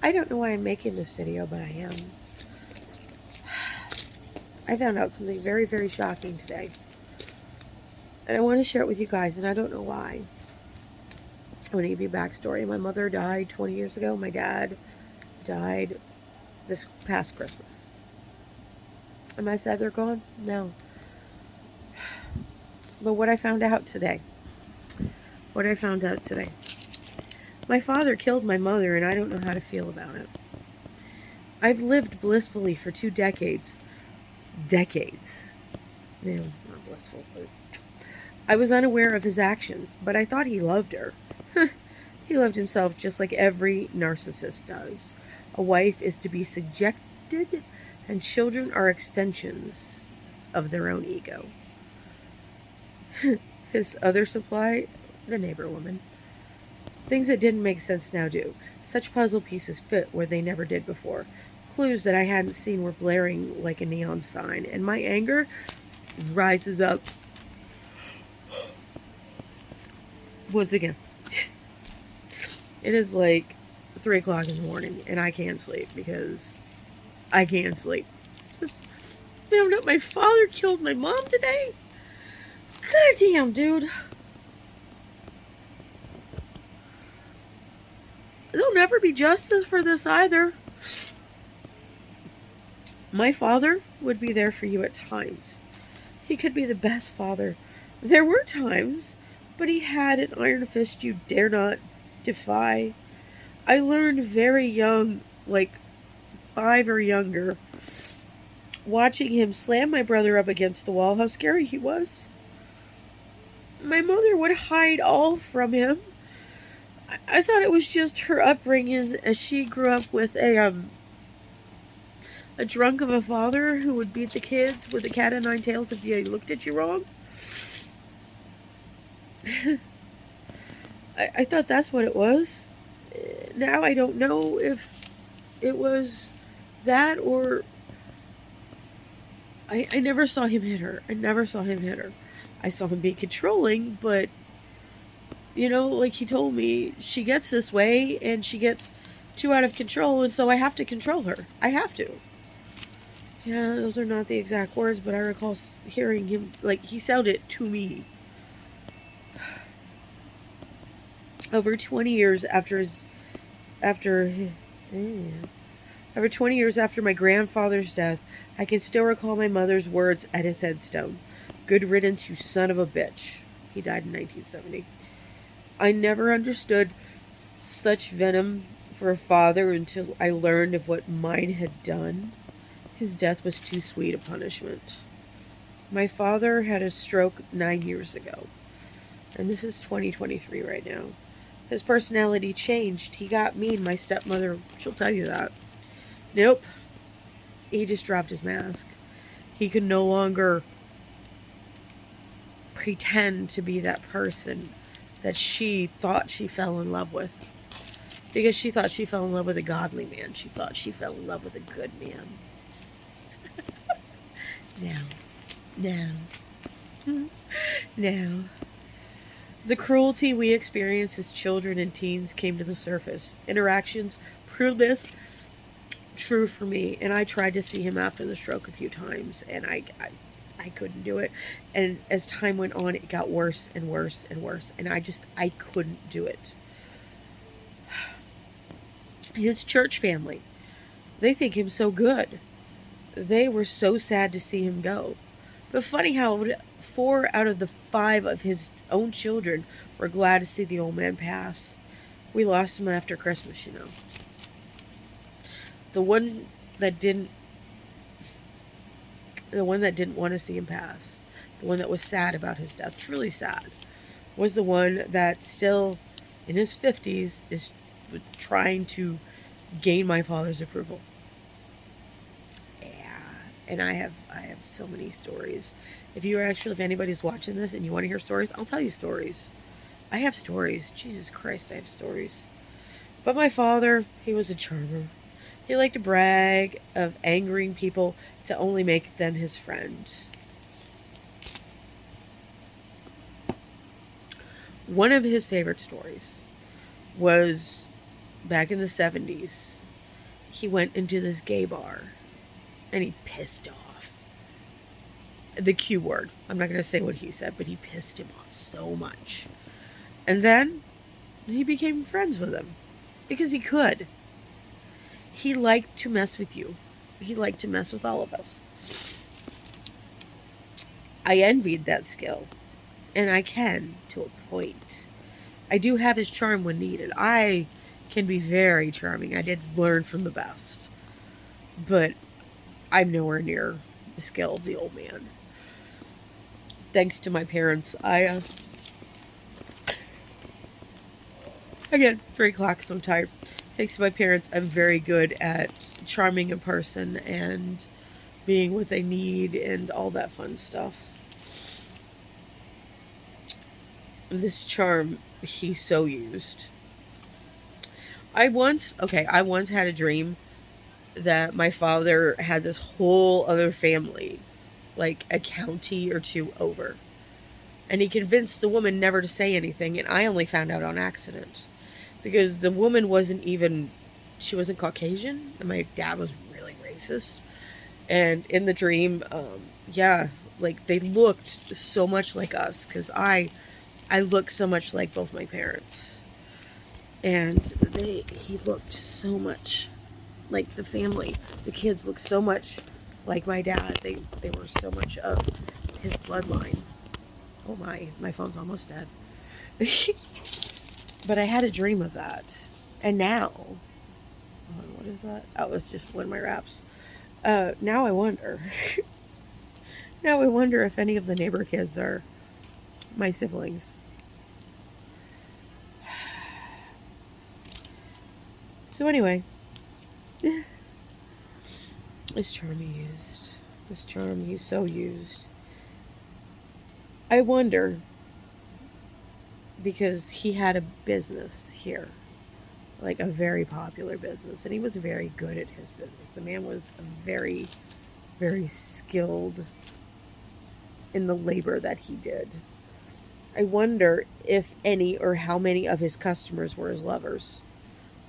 I don't know why I'm making this video, but I am. I found out something very, very shocking today. And I want to share it with you guys, and I don't know why. I want to give you a backstory. My mother died 20 years ago. My dad died this past Christmas. Am I sad they're gone? No. But what I found out today. My father killed my mother, and I don't know how to feel about it. I've lived blissfully for 2 decades. No, not blissful. But I was unaware of his actions, but I thought he loved her. He loved himself just like every narcissist does. A wife is to be subjected, and children are extensions of their own ego. His other supply, the neighbor woman. Things that didn't make sense now do. Such puzzle pieces fit where they never did before. Clues that I hadn't seen were blaring like a neon sign, and my anger rises up once again. It is like 3 o'clock in the morning, and I can't sleep because I can't sleep. Just found out my father killed my mom today. God damn, dude. There'll never be justice for this either. My father would be there for you at times. He could be the best father. There were times, but he had an iron fist you dare not defy. I learned very young, like 5 or younger, watching him slam my brother up against the wall, how scary he was. My mother would hide all from him. I thought it was just her upbringing, as she grew up with a drunk of a father who would beat the kids with a cat o' nine tails if they looked at you wrong. I thought that's what it was. Now I don't know if it was that or... I never saw him hit her. I saw him be controlling, but, you know, like he told me, she gets this way and she gets too out of control, and so I have to control her. I have to. Yeah, those are not the exact words, but I recall hearing him, like, he said it to me. Over 20 years after over 20 years after my grandfather's death, I can still recall my mother's words at his headstone. Good riddance, you son of a bitch. He died in 1970. I never understood such venom for a father until I learned of what mine had done. His death was too sweet a punishment. My father had a stroke 9 years ago, and this is 2023 right now. His personality changed. He got mean. My stepmother, she'll tell you that. Nope. He just dropped his mask. He could no longer pretend to be that person that she thought she fell in love with. Because she thought she fell in love with a godly man. She thought she fell in love with a good man. Now. The cruelty we experience as children and teens came to the surface. Interactions proved this true for me, and I tried to see him after the stroke a few times, and I couldn't do it. And as time went on, it got worse and worse and worse, and I couldn't do it. His church family, they think him so good. They were so sad to see him go. But funny how 4 out of the 5 of his own children were glad to see the old man pass. We lost him after Christmas, you know. The one that didn't want to see him pass, the one that was sad about his death, truly sad, was the one that still in his 50s is trying to gain my father's approval. Yeah, and I have so many stories. If anybody's watching this and you want to hear stories, I'll tell you stories. I have stories. Jesus Christ, I have stories. But my father, he was a charmer. He liked to brag of angering people to only make them his friend. One of his favorite stories was back in the 70s. he went into this gay bar and he pissed off the Q word. I'm not going to say what he said, but he pissed him off so much. And then he became friends with him because he could. He liked to mess with you. He liked to mess with all of us. I envied that skill, and I can to a point. I do have his charm when needed. I can be very charming. I did learn from the best. But I'm nowhere near the skill of the old man. Thanks to my parents, again, 3 o'clock, so I'm tired. Thanks to my parents, I'm very good at charming a person and being what they need and all that fun stuff. This charm, he so used. I once had a dream that my father had this whole other family, like a county or two over. And he convinced the woman never to say anything, and I only found out on accident. Because the woman she wasn't Caucasian, and my dad was really racist. And in the dream, they looked so much like us, because I look so much like both my parents. And he looked so much like the family. The kids looked so much like my dad. They were so much of his bloodline. Oh my phone's almost dead. But I had a dream of that. And now, what is that? Oh, it's just one of my raps. Now I wonder. Now I wonder if any of the neighbor kids are my siblings. So anyway, this charm he used. This charm he so used. I wonder, because he had a business here, like a very popular business, and he was very good at his business. The man was very, very skilled in the labor that he did. I wonder if any or how many of his customers were his lovers.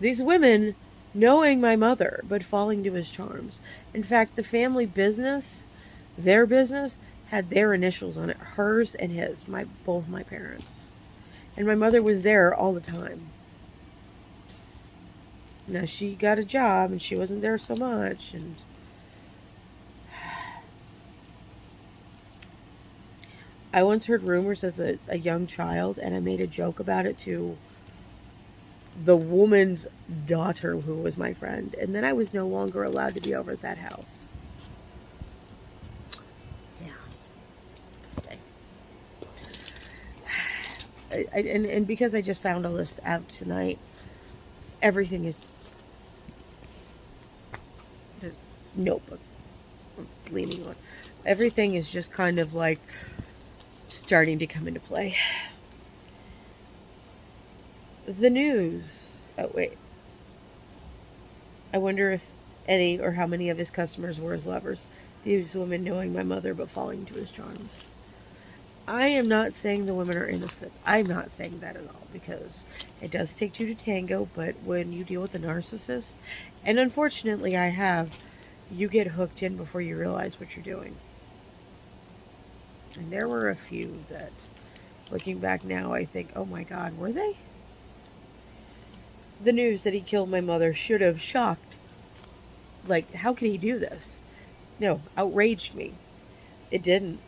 These women, knowing my mother, but falling to his charms. In fact, the family business, their business, had their initials on it, hers and his, both my parents. And my mother was there all the time. Now, she got a job, and she wasn't there so much, and I once heard rumors as a young child, and I made a joke about it to the woman's daughter who was my friend, and then I was no longer allowed to be over at that house. Yeah. Stay. And because I just found all this out tonight, everything is this notebook I'm leaning on. Everything is just kind of like starting to come into play. The news. Oh, wait. I wonder if any or how many of his customers were his lovers. These women knowing my mother but falling to his charms. I am not saying the women are innocent. I'm not saying that at all, because it does take two to tango, but when you deal with a narcissist, and unfortunately you get hooked in before you realize what you're doing. And there were a few that, looking back now, I think, oh my God, were they? The news that he killed my mother should have shocked. Like, how could he do this? No, outraged me. It didn't.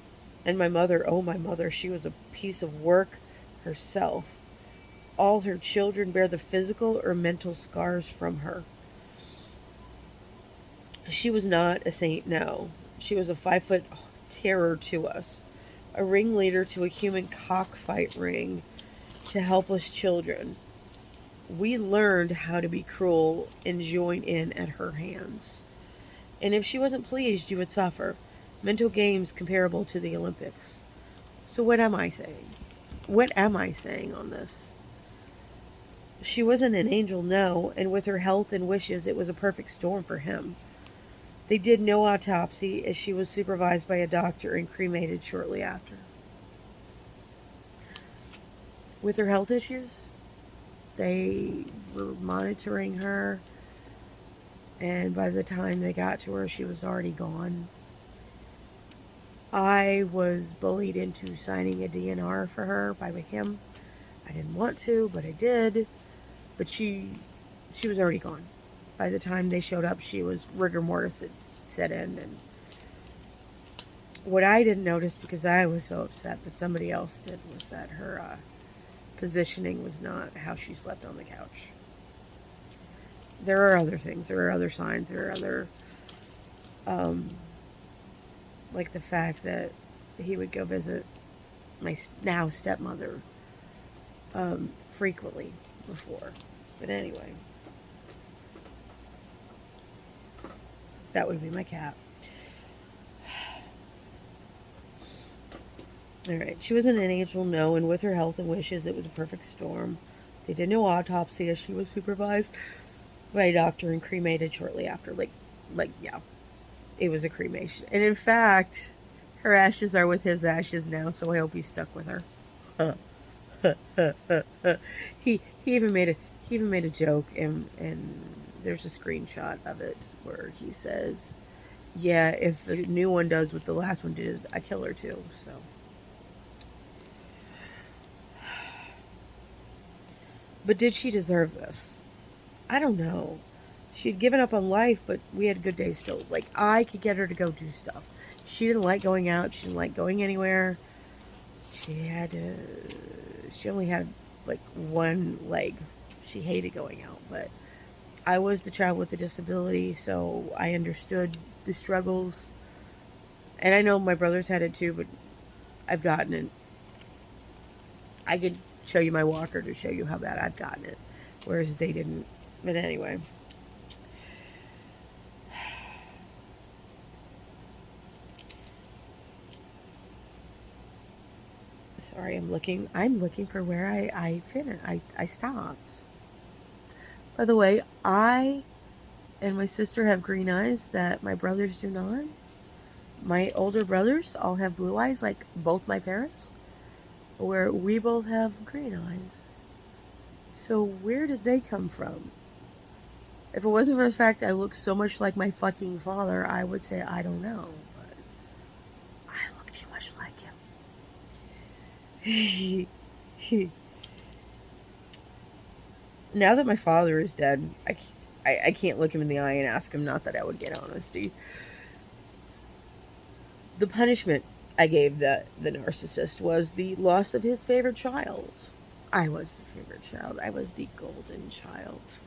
And my mother, she was a piece of work herself. All her children bear the physical or mental scars from her. She was not a saint, no. She was a 5-foot terror to us. A ringleader to a human cockfight ring to helpless children. We learned how to be cruel and join in at her hands. And if she wasn't pleased, you would suffer. Mental games comparable to the Olympics. So what am I saying? What am I saying on this? She wasn't an angel, no, and with her health and wishes, it was a perfect storm for him. They did no autopsy, as she was supervised by a doctor and cremated shortly after. With her health issues, they were monitoring her, And by the time they got to her, she was already gone. I was bullied into signing a DNR for her by him. I didn't want to, but I did. But she was already gone. By the time they showed up, she was rigor mortis had set in. And what I didn't notice, because I was so upset, but somebody else did, was that her positioning was not how she slept on the couch. There are other things. There are other signs. There are other, like the fact that he would go visit my now stepmother frequently before. But anyway, that would be my cat. Alright, she wasn't an angel, no, and with her health and wishes, it was a perfect storm. They did no autopsy as she was supervised by a doctor and cremated shortly after. Yeah, it was a cremation. And in fact, her ashes are with his ashes now, so I hope he's stuck with her. He even made a joke, and there's a screenshot of it where he says, "Yeah, if the new one does what the last one did, I kill her too." So. But did she deserve this? I don't know. She'd given up on life, but we had good days still. Like, I could get her to go do stuff. She didn't like going out. She didn't like going anywhere. She only had, like, one leg. She hated going out, but I was the child with the disability, so I understood the struggles. And I know my brothers had it too, but I've gotten it. I could show you my walker to show you how bad I've gotten it, whereas they didn't. But anyway, sorry, I'm looking for where I finished. I stopped. By the way, I and my sister have green eyes that my brothers do not. My older brothers all have blue eyes, like both my parents, where we both have green eyes. So where did they come from? If it wasn't for the fact I look so much like my fucking father, I would say I don't know. But I look too much like him. Now that my father is dead, I can't look him in the eye and ask him not that I would get honesty. The punishment I gave the narcissist was the loss of his favorite child. I was the favorite child. I was the golden child.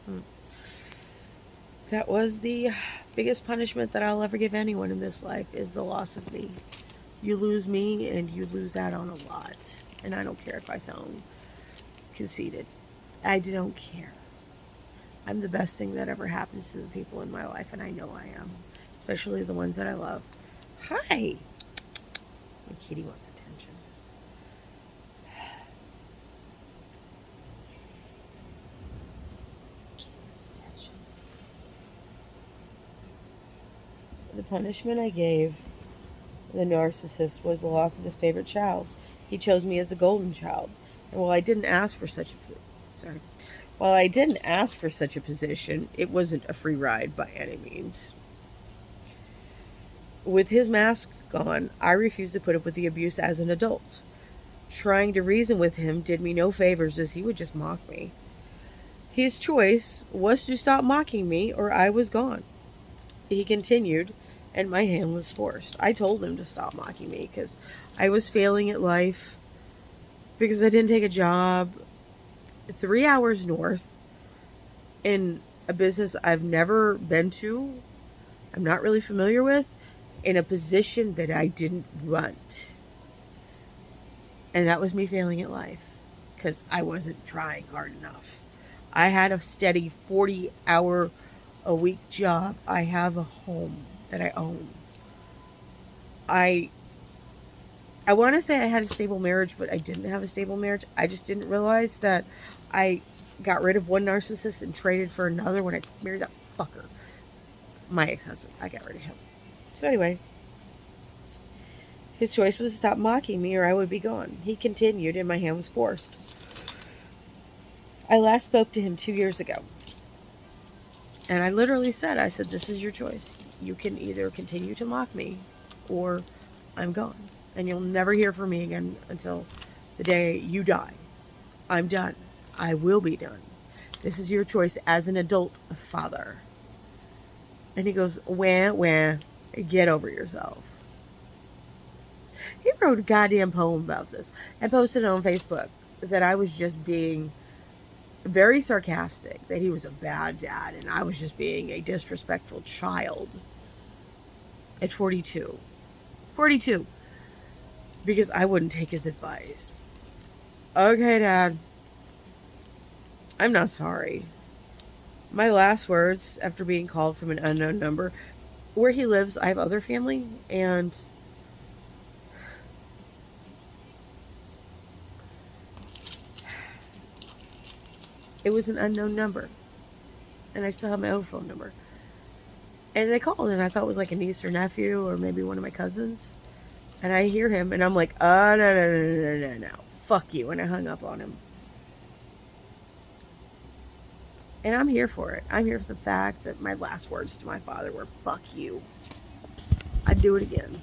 That was the biggest punishment that I'll ever give anyone in this life, is the loss of me. You lose me and you lose out on a lot. And I don't care if I sound conceited. I don't care. I'm the best thing that ever happens to the people in my life, and I know I am. Especially the ones that I love. Hi! My kitty wants attention. Kitty wants attention. The punishment I gave the narcissist was the loss of his favorite child. He chose me as a golden child. And while I didn't ask for such a position, it wasn't a free ride by any means. With his mask gone, I refused to put up with the abuse as an adult. Trying to reason with him did me no favors, as he would just mock me. His choice was to stop mocking me or I was gone. He continued, and my hand was forced. I told him to stop mocking me because I was failing at life, because I didn't take a job 3 hours north in a business I've never been to, I'm not really familiar with, in a position that I didn't want. And that was me failing at life because I wasn't trying hard enough. I had a steady 40-hour-a-week job. I have a home that I own. I want to say I had a stable marriage, but I didn't have a stable marriage. I just didn't realize that I got rid of one narcissist and traded for another when I married that fucker. My ex-husband. I got rid of him. So anyway, his choice was to stop mocking me or I would be gone. He continued, and my hand was forced. I last spoke to him 2 years ago. And I literally said, I said, this is your choice. You can either continue to mock me or I'm gone. And you'll never hear from me again until the day you die. I'm done. I will be done. This is your choice as an adult father. And he goes, wah, get over yourself. He wrote a goddamn poem about this and posted it on Facebook that I was just being very sarcastic, that he was a bad dad and I was just being a disrespectful child at 42. 42. Because I wouldn't take his advice. Okay, Dad. I'm not sorry. My last words after being called from an unknown number, where he lives, I have other family, and it was an unknown number. And I still have my own phone number. And they called, and I thought it was like a niece or nephew or maybe one of my cousins. And I hear him, and I'm like, oh, no. Fuck you. And I hung up on him. And I'm here for it. I'm here for the fact that my last words to my father were, fuck you. I'd do it again.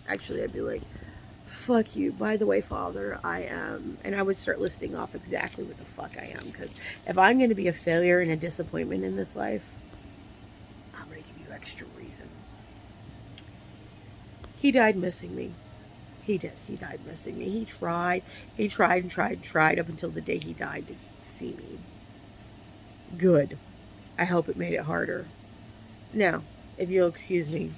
Actually, I'd be like, fuck you. By the way, Father, I am... And I would start listing off exactly what the fuck I am. Because if I'm going to be a failure and a disappointment in this life, I'm going to give you extra reason. He died missing me. He did. He died missing me. He tried up until the day he died to see me. Good. I hope it made it harder. Now, if you'll excuse me,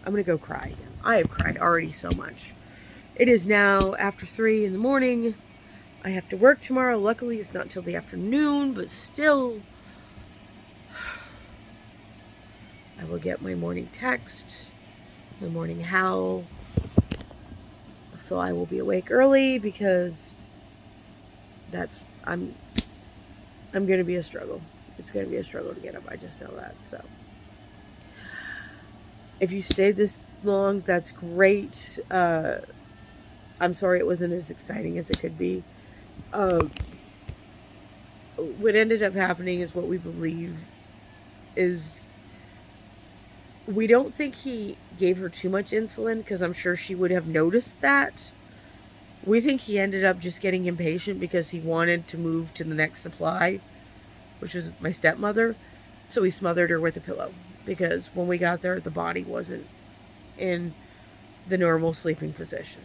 I'm going to go cry again. I have cried already so much. It is now after 3 in the morning. I have to work tomorrow. Luckily, it's not till the afternoon, but still, I will get my morning text, my morning howl. So I will be awake early because I'm going to be a struggle. It's going to be a struggle to get up. I just know that. So if you stayed this long, that's great. I'm sorry it wasn't as exciting as it could be. What ended up happening is what we believe is, we don't think he gave her too much insulin because I'm sure she would have noticed that. We think he ended up just getting impatient because he wanted to move to the next supply, which was my stepmother. So he smothered her with a pillow because when we got there, the body wasn't in the normal sleeping position.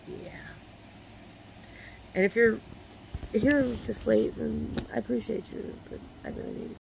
Yeah. And if you're here this late, then I appreciate you, but I really need